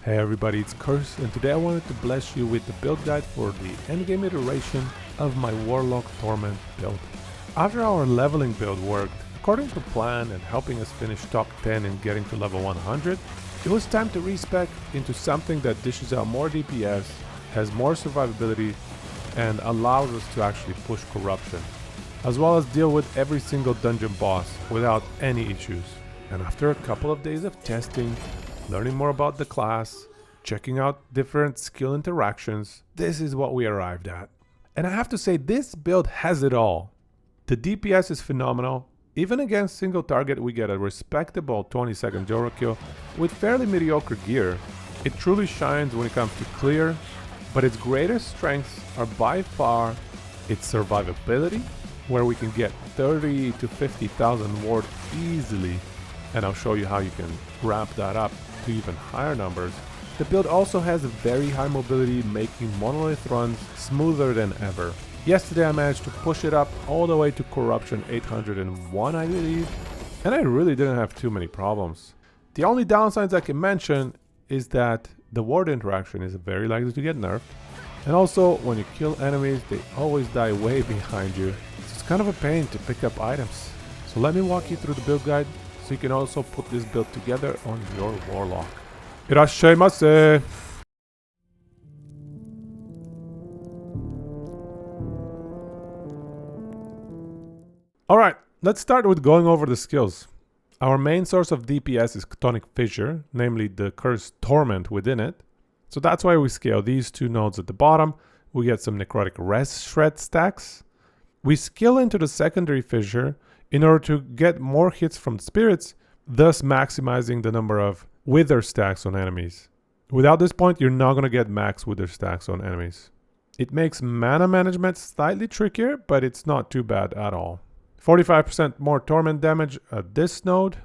Hey everybody, it's Curse, and today I wanted to bless you with the build guide for the endgame iteration of my Warlock Torment build. After our leveling build worked according to plan and helping us finish top 10 and getting to level 100, it was time to respec into something that dishes out more DPS, has more survivability, and allows us to actually push corruption, as well as deal with every single dungeon boss without any issues. And after a couple of days of testing, learning more about the class, checking out different skill interactions, this is what we arrived at. And I have to say, this build has it all. The DPS is phenomenal. Even against single target, we get a respectable 20-second Julra kill with fairly mediocre gear. It truly shines when it comes to clear, but its greatest strengths are by far its survivability, where we can get 30 to 50,000 ward easily, and I'll show you how you can ramp that up to even higher numbers. The build also has a very high mobility, making monolith runs smoother than ever. Yesterday I managed to push it up all the way to corruption 801, I believe, and I really didn't have too many problems. The only downsides I can mention is that the ward interaction is very likely to get nerfed, and also when you kill enemies they always die way behind you, so it's kind of a pain to pick up items. So let me walk you through the build guide so you can also put this build together on your Warlock. Irashaimase! Alright, let's start with going over the skills. Our main source of DPS is Chthonic Fissure, namely the cursed Torment within it. So that's why we scale these two nodes at the bottom. We get some necrotic res shred stacks. We scale into the secondary fissure in order to get more hits from spirits, thus maximizing the number of wither stacks on enemies. Without this point, you're not going to get max wither stacks on enemies. It makes mana management slightly trickier, but it's not too bad at all. 45% more torment damage at this node.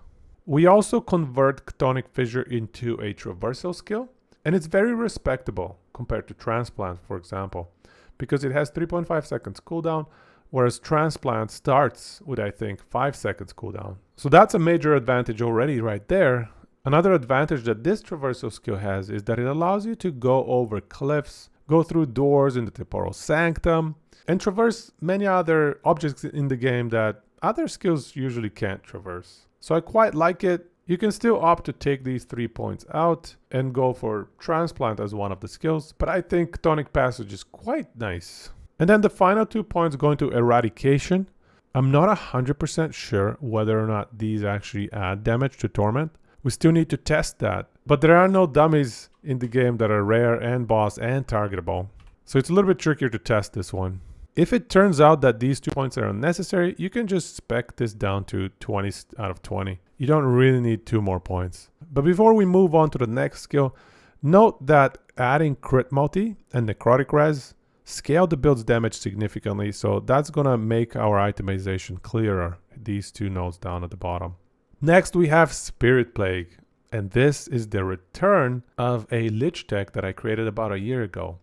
We also convert Chthonic Fissure into a traversal skill, and it's very respectable compared to Transplant, for example, because it has 3.5 seconds cooldown, whereas Transplant starts with, I think, 5 seconds cooldown. So that's a major advantage already right there. Another advantage that this traversal skill has is that it allows you to go over cliffs, go through doors in the Temporal Sanctum, and traverse many other objects in the game that other skills usually can't traverse. So I quite like it. You can still opt to take these 3 points out and go for Transplant as one of the skills, but I think Chthonic Passage is quite nice. And then the final 2 points going to Eradication. I'm not 100% sure whether or not these actually add damage to Torment. We still need to test that. But there are no dummies in the game that are rare and boss and targetable. So it's a little bit trickier to test this one. If it turns out that these 2 points are unnecessary, you can just spec this down to 20 out of 20. You don't really need 2 more points. But before we move on to the next skill, note that adding Crit Multi and Necrotic Res scale the build's damage significantly, so that's gonna make our itemization clearer, these 2 nodes down at the bottom. Next we have Spirit Plague, and this is the return of a Lich tech that I created about a year ago,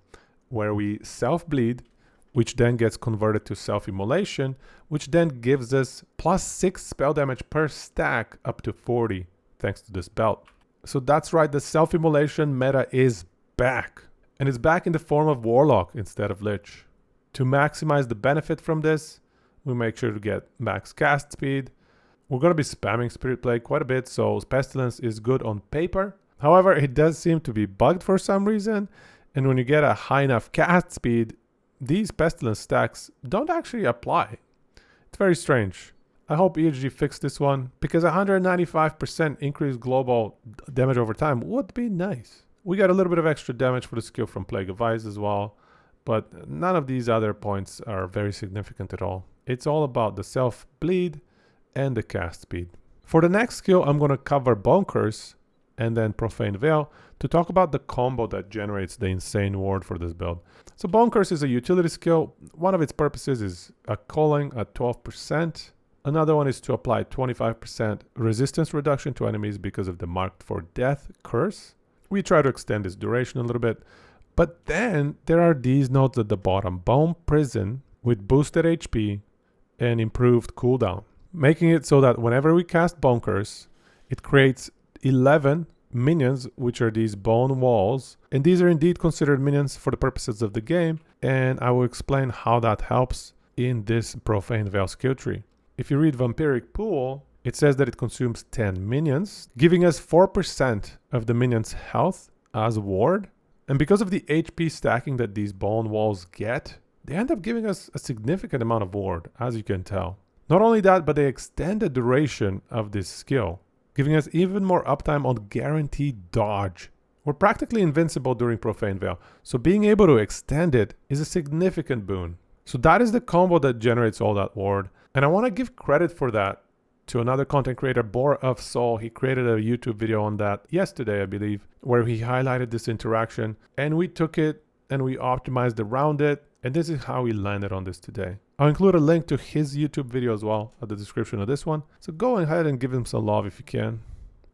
where we self-bleed, which then gets converted to self-immolation, which then gives us plus 6 spell damage per stack up to 40, thanks to this belt. So that's right, the self-immolation meta is back. And it's back in the form of Warlock instead of Lich. To maximize the benefit from this, we make sure to get max cast speed. We're going to be spamming Spirit Plague quite a bit, so Pestilence is good on paper. However, it does seem to be bugged for some reason, and when you get a high enough cast speed, these Pestilence stacks don't actually apply. It's very strange. I hope EHG fixed this one, because 195% increased global damage over time would be nice. We got a little bit of extra damage for the skill from Plague of Ice as well, but none of these other points are very significant at all. It's all about the self-bleed and the cast speed. For the next skill, I'm going to cover Bone Curse and then Profane Veil to talk about the combo that generates the insane ward for this build. So Bone Curse is a utility skill. One of its purposes is a culling at 12%. Another one is to apply 25% resistance reduction to enemies because of the Marked for Death curse. We try to extend its duration a little bit. But then there are these nodes at the bottom. Bone Prison with boosted HP and improved cooldown, making it so that whenever we cast Bone Curse, it creates 11 minions, which are these bone walls. And these are indeed considered minions for the purposes of the game. And I will explain how that helps in this Profane Veil skill tree. If you read Vampiric Pool, it says that it consumes 10 minions, giving us 4% of the minion's health as a ward. And because of the HP stacking that these bone walls get, they end up giving us a significant amount of ward, as you can tell. Not only that, but they extend the duration of this skill, giving us even more uptime on guaranteed dodge. We're practically invincible during Profane Veil, so being able to extend it is a significant boon. So that is the combo that generates all that ward, and I want to give credit for that to another content creator, Bor of Sol. He created a YouTube video on that yesterday, I believe, where he highlighted this interaction, and we took it and we optimized around it, and this is how we landed on this today. I'll include a link to his YouTube video as well at the description of this one, so go ahead and give him some love if you can.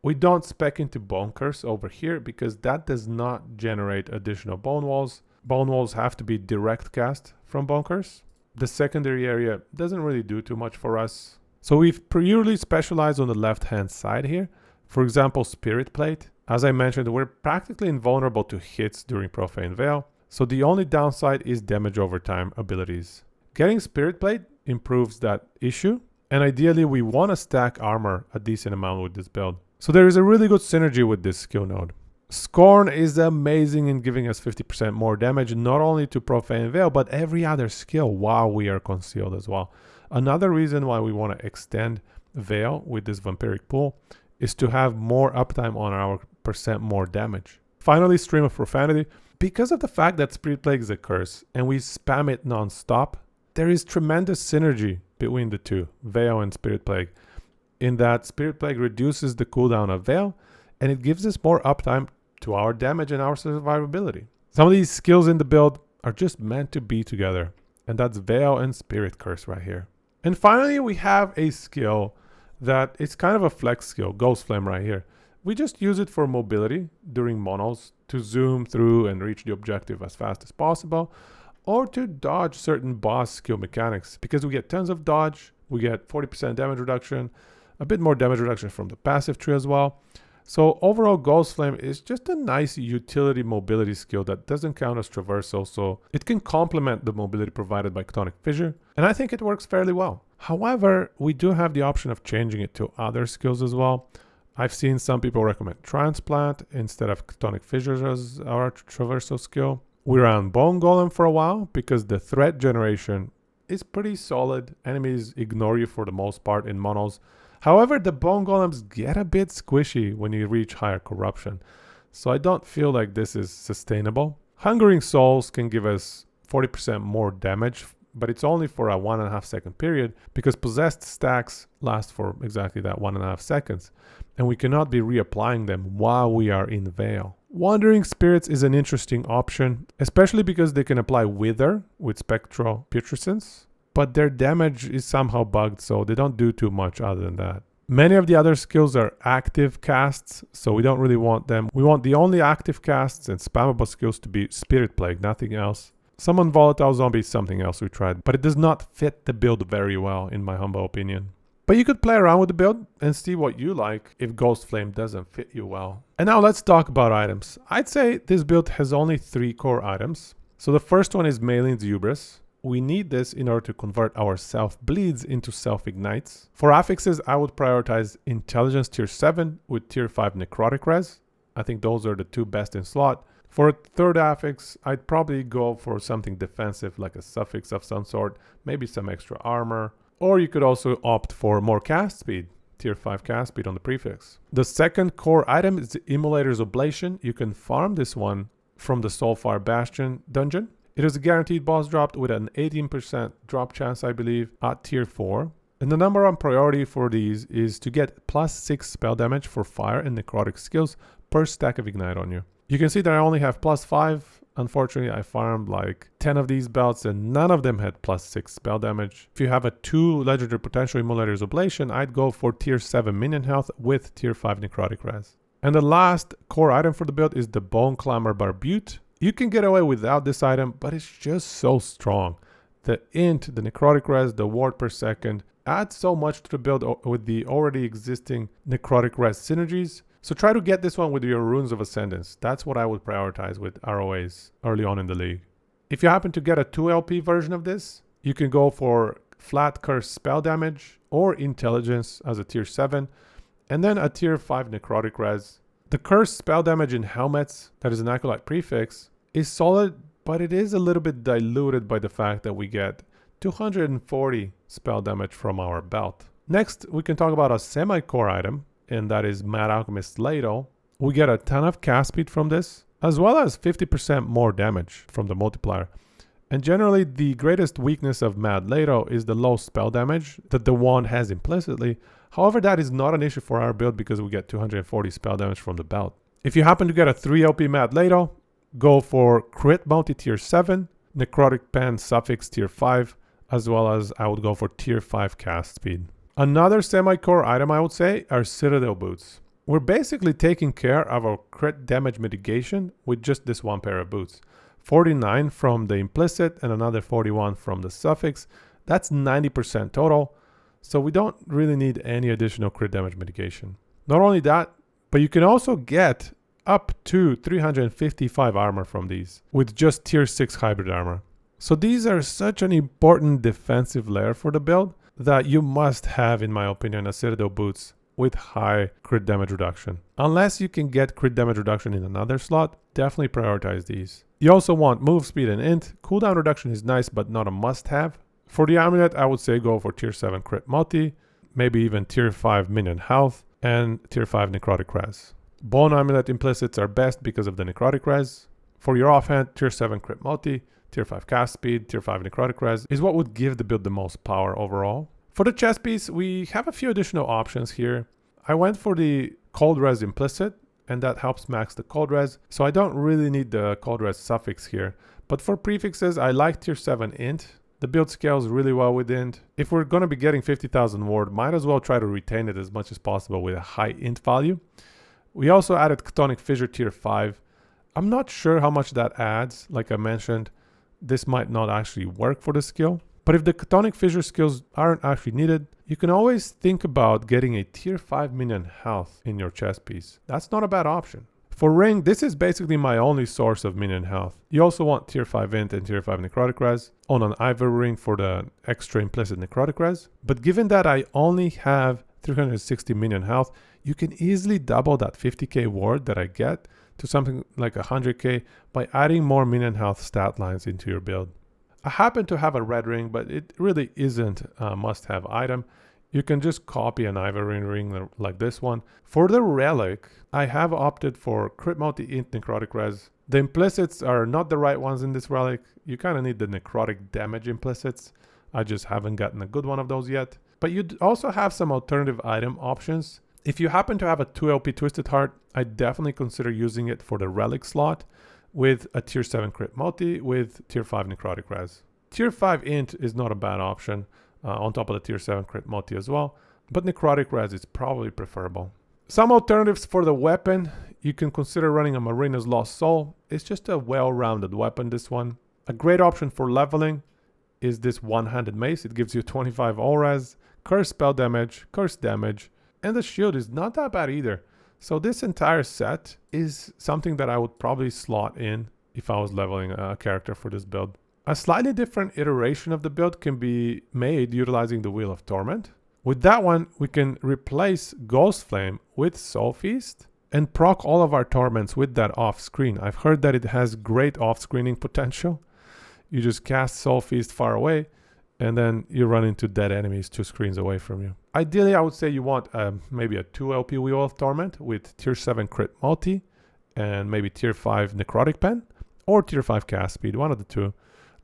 We don't spec into Bone Curse over here because that does not generate additional bone walls. Bone walls have to be direct cast from Bone Curse. The secondary area doesn't really do too much for us. So we've purely specialized on the left hand side here. For example, Spirit Plate. As I mentioned, we're practically invulnerable to hits during Profane Veil. So the only downside is damage over time abilities. Getting Spirit Plate improves that issue. And ideally we want to stack armor a decent amount with this build. So there is a really good synergy with this skill node. Scorn is amazing in giving us 50% more damage, not only to Profane Veil, but every other skill while we are concealed as well. Another reason why we want to extend Veil with this Vampiric Pool is to have more uptime on our percent more damage. Finally, Stream of Profanity. Because of the fact that Spirit Plague is a curse and we spam it non-stop, there is tremendous synergy between the two, Veil and Spirit Plague, in that Spirit Plague reduces the cooldown of Veil and it gives us more uptime to our damage and our survivability. Some of these skills in the build are just meant to be together, and that's Veil and Spirit Curse right here. And finally, we have a skill that is kind of a flex skill, Ghostflame right here. We just use it for mobility during monos to zoom through and reach the objective as fast as possible, or to dodge certain boss skill mechanics, because we get tons of dodge, we get 40% damage reduction, a bit more damage reduction from the passive tree as well. So overall, Ghostflame is just a nice utility mobility skill that doesn't count as traversal, so it can complement the mobility provided by Chthonic Fissure, and I think it works fairly well. However, we do have the option of changing it to other skills as well. I've seen some people recommend Transplant instead of Chthonic Fissure as our traversal skill. We ran Bone Golem for a while because the threat generation is pretty solid. Enemies ignore you for the most part in monos. However, the Bone Golems get a bit squishy when you reach higher corruption, so I don't feel like this is sustainable. Hungering Souls can give us 40% more damage, but it's only for a 1.5 second period because possessed stacks last for exactly that 1.5 seconds, and we cannot be reapplying them while we are in Veil. Wandering Spirits is an interesting option, especially because they can apply Wither with Spectral Putrescence, but their damage is somehow bugged, so they don't do too much other than that. Many of the other skills are active casts, so we don't really want them. We want the only active casts and spammable skills to be Spirit Plague, nothing else. Summon Volatile Zombie is something else we tried, but it does not fit the build very well, in my humble opinion. But you could play around with the build and see what you like if Ghostflame doesn't fit you well. And now let's talk about items. I'd say this build has only 3 core items. So the first one is Malin's Hubris. We need this in order to convert our self-bleeds into self-ignites. For affixes, I would prioritize Intelligence tier 7 with tier 5 Necrotic Res. I think those are the 2 best in slot. For a third affix, I'd probably go for something defensive like a suffix of some sort, maybe some extra armor. Or you could also opt for more cast speed, tier 5 cast speed on the prefix. The second core item is the Immolator's Oblation. You can farm this one from the Soulfire Bastion dungeon. It is a guaranteed boss drop with an 18% drop chance, I believe, at tier 4. And the number one priority for these is to get +6 spell damage for fire and necrotic skills per stack of ignite on you. You can see that I only have +5. Unfortunately, I farmed like 10 of these belts and none of them had +6 spell damage. If you have a 2 legendary potential Immolator's Oblation, I'd go for tier 7 minion health with tier 5 necrotic res. And the last core item for the build is the Bone Clamor Barbute. You can get away without this item, but it's just so strong. The int, the necrotic res, the ward per second add so much to the build with the already existing necrotic res synergies. So try to get this one with your Runes of Ascendance. That's what I would prioritize with ROAs early on in the league. If you happen to get a 2 LP version of this, you can go for flat curse spell damage or intelligence as a tier 7, and then a tier 5 necrotic res. The curse spell damage in helmets, that is an acolyte prefix, is solid, but it is a little bit diluted by the fact that we get 240 spell damage from our belt. Next, we can talk about a semi-core item, and that is Mad Alchemist's Ladle. We get a ton of cast speed from this, as well as 50% more damage from the multiplier. And generally, the greatest weakness of Mad Ladle is the low spell damage that the wand has implicitly. However, that is not an issue for our build because we get 240 spell damage from the belt. If you happen to get a 3 LP Mad Ladle, go for Crit Bounty tier 7, Necrotic Pen Suffix tier 5, as well as I would go for tier 5 cast speed. Another semi-core item I would say are Citadel Boots. We're basically taking care of our crit damage mitigation with just this one pair of boots. 49 from the implicit and another 41 from the suffix. That's 90% total. So we don't really need any additional crit damage mitigation. Not only that, but you can also get up to 355 armor from these with just tier 6 hybrid armor. So these are such an important defensive layer for the build that you must have, in my opinion, a Citadel Boots with high crit damage reduction. Unless you can get crit damage reduction in another slot, definitely prioritize these. You also want move speed and int. Cooldown reduction is nice, but not a must-have. For the amulet, I would say go for tier 7 crit multi, maybe even tier 5 minion health, and tier 5 necrotic res. Bone amulet implicits are best because of the necrotic res. For your offhand, tier 7 crit multi, tier 5 cast speed, tier 5 necrotic res is what would give the build the most power overall. For the chest piece, we have a few additional options here. I went for the cold res implicit, and that helps max the cold res, so I don't really need the cold res suffix here. But for prefixes, I like tier 7 int. The build scales really well with int. If we're going to be getting 50,000 ward, might as well try to retain it as much as possible with a high int value. We also added Chthonic Fissure tier 5. I'm not sure how much that adds. Like I mentioned, this might not actually work for the skill. But if the Chthonic Fissure skills aren't actually needed, you can always think about getting a tier 5 minion health in your chest piece. That's not a bad option. For ring, this is basically my only source of minion health. You also want tier 5 int and tier 5 necrotic res on an ivory ring for the extra implicit necrotic res. But given that I only have 360 minion health, you can easily double that 50k ward that I get to something like 100k by adding more minion health stat lines into your build. I happen to have a red ring, but it really isn't a must-have item. You can just copy an ivory ring like this one. For the relic, I have opted for crit multi int necrotic res. The implicits are not the right ones in this relic. You kind of need the necrotic damage implicits. I just haven't gotten a good one of those yet. But you also have some alternative item options. If you happen to have a 2 LP Twisted Heart, I definitely consider using it for the relic slot with a tier 7 crit multi with tier 5 necrotic res. Tier 5 int is not a bad option on top of the tier 7 crit multi as well, but necrotic res is probably preferable. Some alternatives for the weapon, you can consider running a Marina's Lost Soul. It's just a well-rounded weapon, this one. A great option for leveling is this one-handed mace. It gives you 25 all res, curse spell damage, curse damage, and the shield is not that bad either. So this entire set is something that I would probably slot in if I was leveling a character for this build. A slightly different iteration of the build can be made utilizing the Wheel of Torment. With that one, we can replace Ghostflame with Soul Feast and proc all of our torments with that off screen. I've heard that it has great off-screening potential. You just cast Soul Feast far away, and then you run into dead enemies 2 screens away from you. Ideally, I would say you want maybe a 2 LP Wheel of Torment with tier 7 crit multi and maybe tier 5 necrotic pen or tier 5 cast speed, one of the two.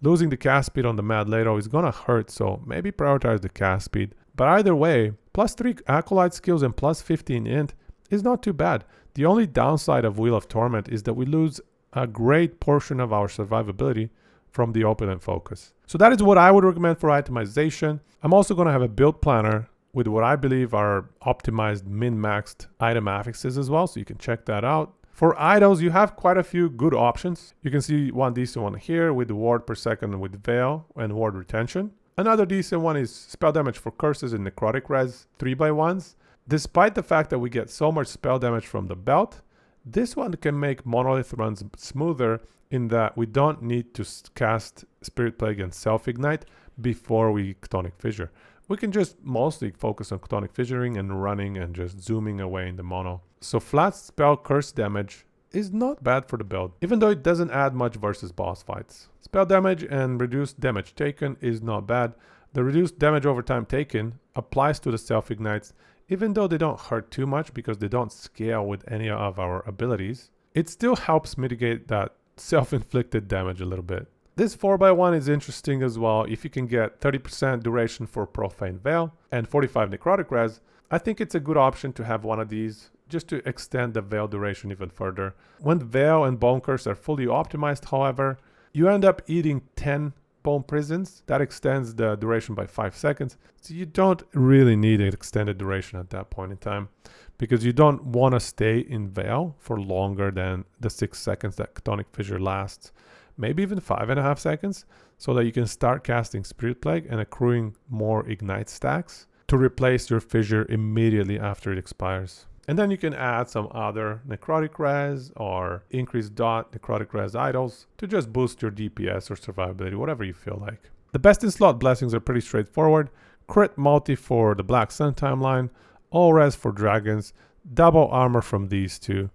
Losing the cast speed on the Mad Ladle is gonna hurt, so maybe prioritize the cast speed. But either way, plus 3 acolyte skills and plus 15 int is not too bad. The only downside of Wheel of Torment is that we lose a great portion of our survivability from the opulent focus. So that is what I would recommend for itemization. I'm also going to have a build planner with what I believe are optimized min-maxed item affixes as well, so you can check that out. For idols, you have quite a few good options. You can see one decent one here with the ward per second with Veil and ward retention. Another decent one is spell damage for curses and necrotic res 3x1s. Despite the fact that we get so much spell damage from the belt, this one can make Monolith runs smoother in that we don't need to cast Spirit Plague and Self-Ignite before we Chthonic Fissure. We can just mostly focus on Chthonic Fissuring and running and just zooming away in the mono. So flat spell curse damage is not bad for the build, even though it doesn't add much versus boss fights. Spell damage and reduced damage taken is not bad. The reduced damage over time taken applies to the Self-Ignites, even though they don't hurt too much because they don't scale with any of our abilities. It still helps mitigate that self-inflicted damage a little bit. This 4x1 is interesting as well. If you can get 30% duration for Profane Veil and 45 Necrotic Res, I think it's a good option to have one of these just to extend the Veil duration even further. When Veil and Bone Curse are fully optimized, however, you end up eating 10 Bone Prisons. That extends the duration by 5 seconds. So you don't really need an extended duration at that point in time because you don't want to stay in Veil for longer than the 6 seconds that Chthonic Fissure lasts. Maybe even 5.5 seconds, so that you can start casting Spirit Plague and accruing more Ignite stacks to replace your Fissure immediately after it expires. And then you can add some other Necrotic Res or increased dot Necrotic Res idols to just boost your DPS or survivability, whatever you feel like. The best in slot blessings are pretty straightforward. Crit multi for the Black Sun timeline, all res for dragons, double armor from these two.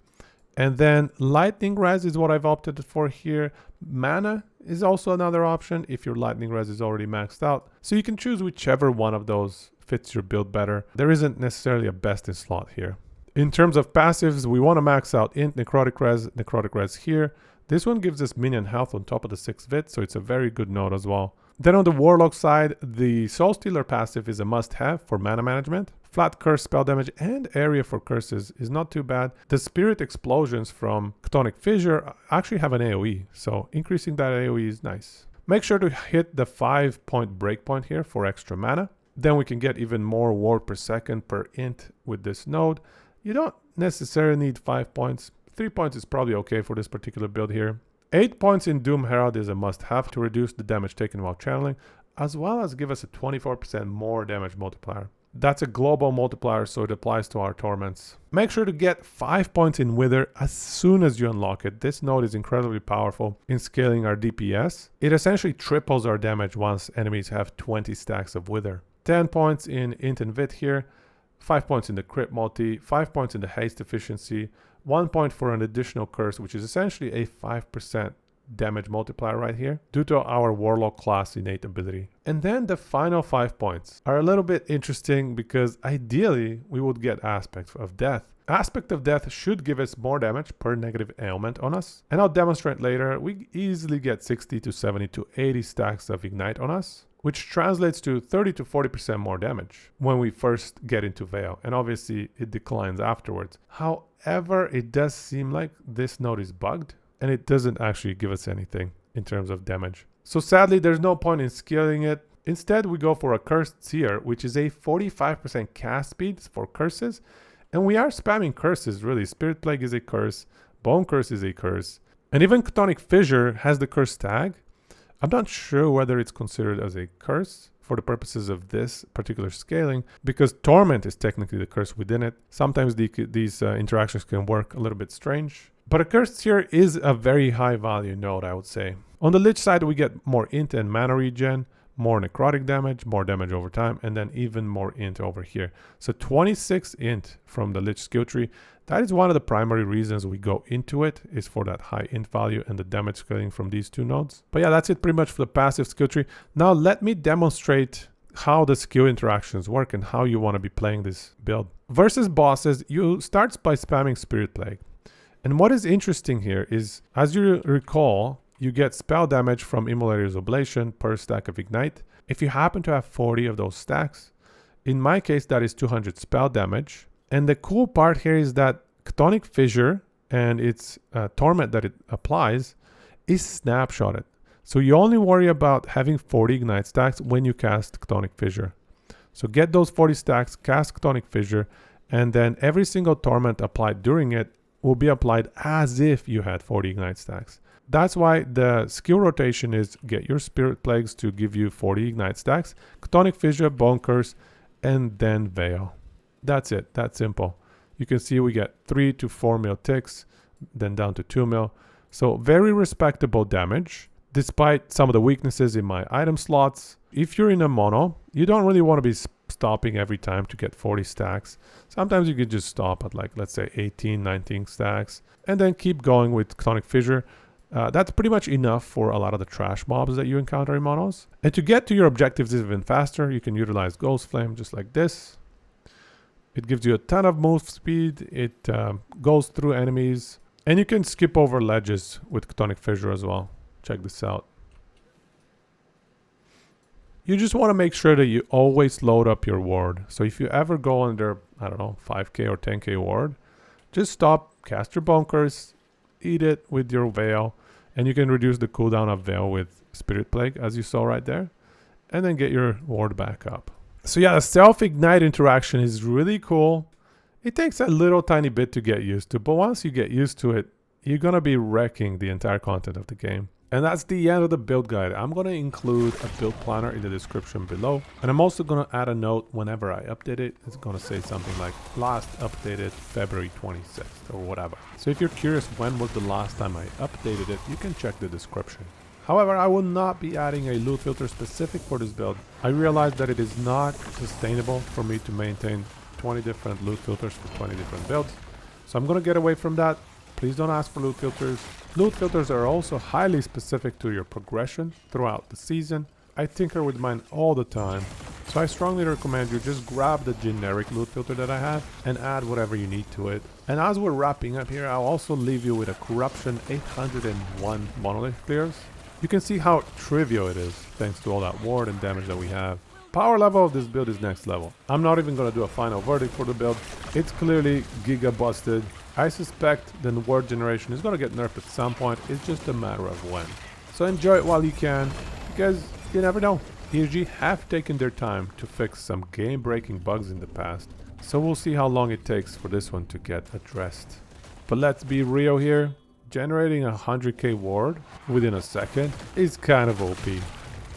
And then lightning res is what I've opted for here. Mana is also another option if your lightning res is already maxed out. So you can choose whichever one of those fits your build better. There isn't necessarily a best in slot here. In terms of passives, we want to max out Int, Necrotic Res here. This one gives us minion health on top of the 6 vit, so it's a very good node as well. Then on the Warlock side, the Soul Stealer passive is a must-have for mana management. Flat curse spell damage and area for curses is not too bad. The Spirit Explosions from Chthonic Fissure actually have an AoE, so increasing that AoE is nice. Make sure to hit the 5-point breakpoint here for extra mana. Then we can get even more ward per second per int with this node. You don't necessarily need 5 points. 3 points is probably okay for this particular build here. 8 points in Doom Herald is a must-have to reduce the damage taken while channeling, as well as give us a 24% more damage multiplier. That's a global multiplier, so it applies to our torments. Make sure to get 5 points in Wither as soon as you unlock it. This node is incredibly powerful in scaling our DPS. It essentially triples our damage once enemies have 20 stacks of Wither. 10 points in Int and Vit here, 5 points in the crit multi, 5 points in the haste efficiency, 1 point for an additional curse, which is essentially a 5% damage multiplier right here due to our Warlock class innate ability. And then the final 5 points are a little bit interesting because ideally we would get Aspect of Death. Aspect of Death should give us more damage per negative ailment on us. And I'll demonstrate later, we easily get 60 to 70 to 80 stacks of Ignite on us, which translates to 30 to 40% more damage when we first get into Veil. And obviously it declines afterwards. However, it does seem like this node is bugged and it doesn't actually give us anything in terms of damage. So sadly, there's no point in scaling it. Instead, we go for a Cursed Seer, which is a 45% cast speed for curses. And we are spamming curses, really. Spirit Plague is a curse. Bone Curse is a curse. And even Chthonic Fissure has the curse tag. I'm not sure whether it's considered as a curse for the purposes of this particular scaling, because Torment is technically the curse within it. Sometimes these interactions can work a little bit strange. But a Cursed Seer is a very high value node, I would say. On the Lich side, we get more int and mana regen, more necrotic damage, more damage over time, and then even more int over here. So 26 int from the Lich skill tree. That is one of the primary reasons we go into it, is for that high int value and the damage scaling from these two nodes. But yeah, that's it pretty much for the passive skill tree. Now let me demonstrate how the skill interactions work and how you want to be playing this build. Versus bosses, you start by spamming Spirit Plague. And what is interesting here is, as you recall, you get spell damage from Immolator's Oblation per stack of Ignite. If you happen to have 40 of those stacks, in my case that is 200 spell damage. And the cool part here is that Chthonic Fissure and its Torment that it applies is snapshotted. So you only worry about having 40 Ignite stacks when you cast Chthonic Fissure. So get those 40 stacks, cast Chthonic Fissure, and then every single Torment applied during it will be applied as if you had 40 Ignite stacks. That's why the skill rotation is get your Spirit Plagues to give you 40 Ignite stacks, Chthonic Fissure, Bone Curse, and then Veil. That's it. That simple. You can see we get 3 to 4 mil ticks, then down to 2 mil. So very respectable damage, despite some of the weaknesses in my item slots. If you're in a mono, you don't really want to be stopping every time to get 40 stacks. Sometimes you could just stop at like, let's say 18, 19 stacks, and then keep going with Chthonic Fissure. That's pretty much enough for a lot of the trash mobs that you encounter in monos. And to get to your objectives even faster, you can utilize Ghostflame just like this. It gives you a ton of move speed. It goes through enemies. And you can skip over ledges with Chthonic Fissure as well. Check this out. You just want to make sure that you always load up your ward. So if you ever go under, I don't know, 5k or 10k ward, just stop, cast your bunkers, eat it with your Veil, and you can reduce the cooldown of Veil with Spirit Plague, as you saw right there, and then get your ward back up. So yeah, the self-ignite interaction is really cool. It takes a little tiny bit to get used to, but once you get used to it, you're going to be wrecking the entire content of the game. And that's the end of the build guide. I'm going to include a build planner in the description below. And I'm also going to add a note whenever I update it. It's going to say something like last updated February 26th or whatever. So if you're curious when was the last time I updated it, you can check the description. However, I will not be adding a loot filter specific for this build. I realized that it is not sustainable for me to maintain 20 different loot filters for 20 different builds. So I'm going to get away from that. Please don't ask for loot filters. Loot filters are also highly specific to your progression throughout the season. I tinker with mine all the time, so I strongly recommend you just grab the generic loot filter that I have and add whatever you need to it. And as we're wrapping up here, I'll also leave you with a Corruption 801 monolith clears. You can see how trivial it is thanks to all that ward and damage that we have. Power level of this build is next level. I'm not even going to do a final verdict for the build. It's clearly giga busted. I suspect the word generation is going to get nerfed at some point. It's just a matter of when. So enjoy it while you can, because you never know. ESG have taken their time to fix some game-breaking bugs in the past. So we'll see how long it takes for this one to get addressed. But let's be real here. Generating a 100k ward within a second is kind of OP.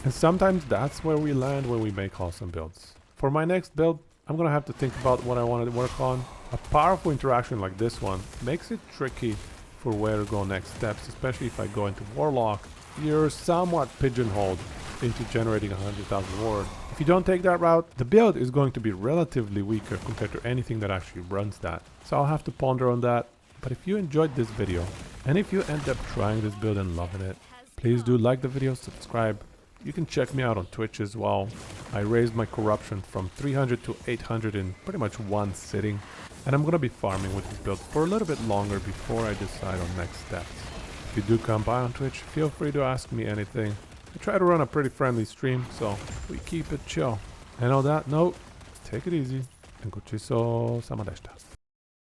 And sometimes that's where we land when we make awesome builds. For my next build, I'm going to have to think about what I want to work on. A powerful interaction like this one makes it tricky for where to go next steps, especially if I go into Warlock. You're somewhat pigeonholed into generating 100,000 ward. If you don't take that route, the build is going to be relatively weaker compared to anything that actually runs that. So I'll have to ponder on that. But if you enjoyed this video, and if you end up trying this build and loving it, please do like the video, subscribe. You can check me out on Twitch as well. I raised my corruption from 300 to 800 in pretty much one sitting. And I'm going to be farming with this build for a little bit longer before I decide on next steps. If you do come by on Twitch, feel free to ask me anything. I try to run a pretty friendly stream, so we keep it chill. And on that note, take it easy and gochiso sama deshita.